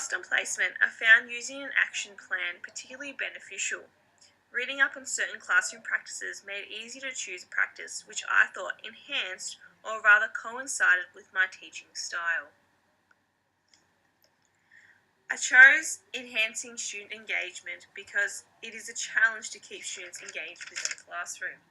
Whilst on placement, I found using an action plan particularly beneficial. Reading up on certain classroom practices made it easy to choose a practice which I thought enhanced or rather coincided with my teaching style. I chose enhancing student engagement because it is a challenge to keep students engaged within the classroom.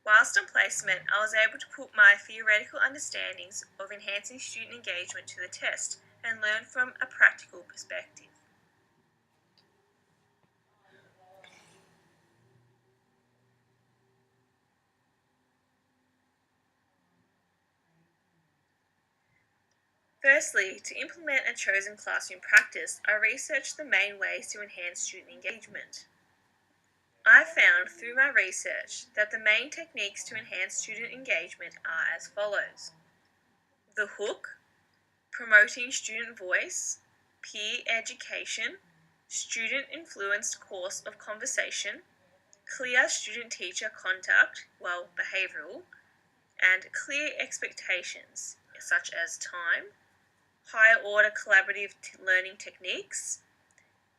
Whilst on placement, I was able to put my theoretical understandings of enhancing student engagement to the test and learn from a practical perspective. Firstly, to implement a chosen classroom practice, I researched the main ways to enhance student engagement. I found through my research that the main techniques to enhance student engagement are as follows: the hook, promoting student voice, peer education, student-influenced course of conversation, clear student-teacher contact, well, behavioural, and clear expectations, such as time, higher-order collaborative learning techniques,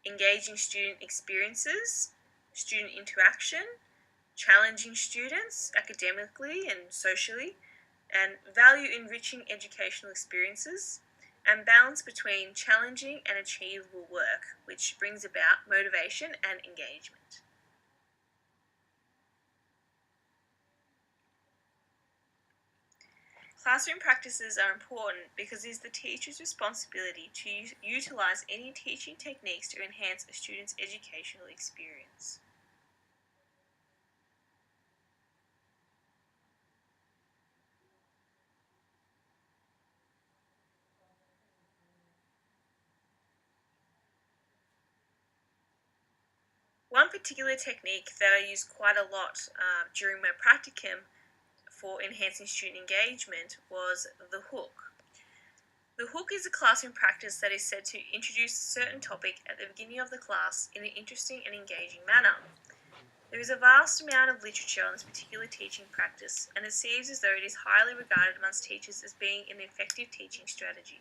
engaging student experiences, student interaction, challenging students academically and socially, and value-enriching educational experiences, and balance between challenging and achievable work, which brings about motivation and engagement. Classroom practices are important because it is the teacher's responsibility to utilise any teaching techniques to enhance a student's educational experience. One particular technique that I use quite a lot during my practicum for enhancing student engagement was the hook. The hook is a classroom practice that is said to introduce a certain topic at the beginning of the class in an interesting and engaging manner. There is a vast amount of literature on this particular teaching practice, and it seems as though it is highly regarded amongst teachers as being an effective teaching strategy.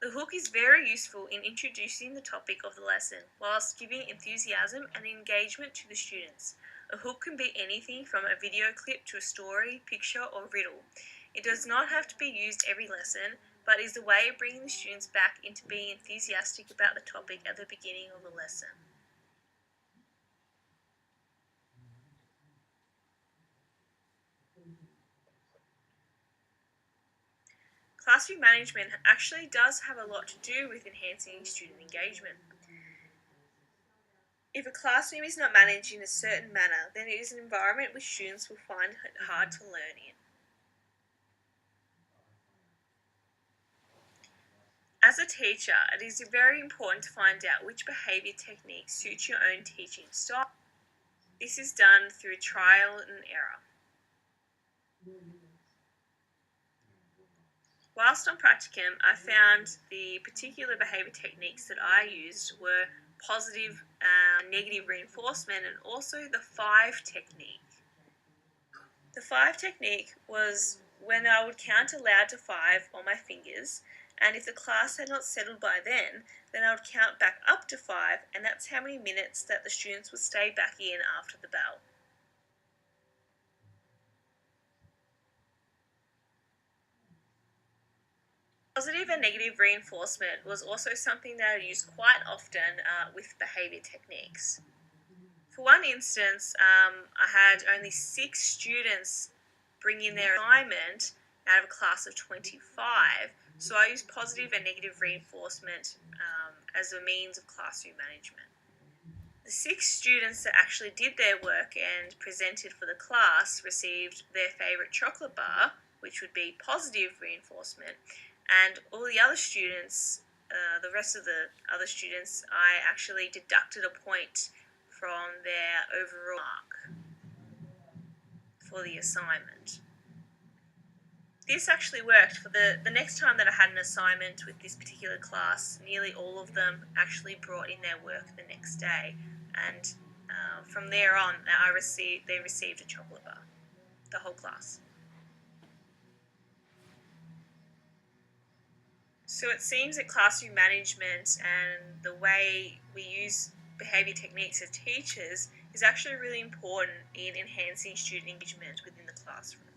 The hook is very useful in introducing the topic of the lesson, whilst giving enthusiasm and engagement to the students. A hook can be anything from a video clip to a story, picture, or riddle. It does not have to be used every lesson, but is the way of bringing the students back into being enthusiastic about the topic at the beginning of the lesson. Classroom management actually does have a lot to do with enhancing student engagement. If a classroom is not managed in a certain manner, then it is an environment which students will find it hard to learn in. As a teacher, it is very important to find out which behaviour technique suits your own teaching style. This is done through trial and error. Whilst on practicum, I found the particular behaviour techniques that I used were positive and negative reinforcement, and also the 5 technique. The 5 technique was when I would count aloud to 5 on my fingers, and if the class had not settled by then I would count back up to 5, and that's how many minutes that the students would stay back in after the bell. Positive and negative reinforcement was also something that I used quite often with behaviour techniques. For one instance, I had only 6 students bring in their assignment out of a class of 25, so I used positive and negative reinforcement as a means of classroom management. The 6 students that actually did their work and presented for the class received their favourite chocolate bar, which would be positive reinforcement, and all the other students, the rest of the other students, I actually deducted a point from their overall mark for the assignment. This actually worked for the next time that I had an assignment with this particular class. Nearly all of them actually brought in their work the next day, and from there on, they received a chocolate bar, the whole class. So it seems that classroom management and the way we use behaviour techniques as teachers is actually really important in enhancing student engagement within the classroom.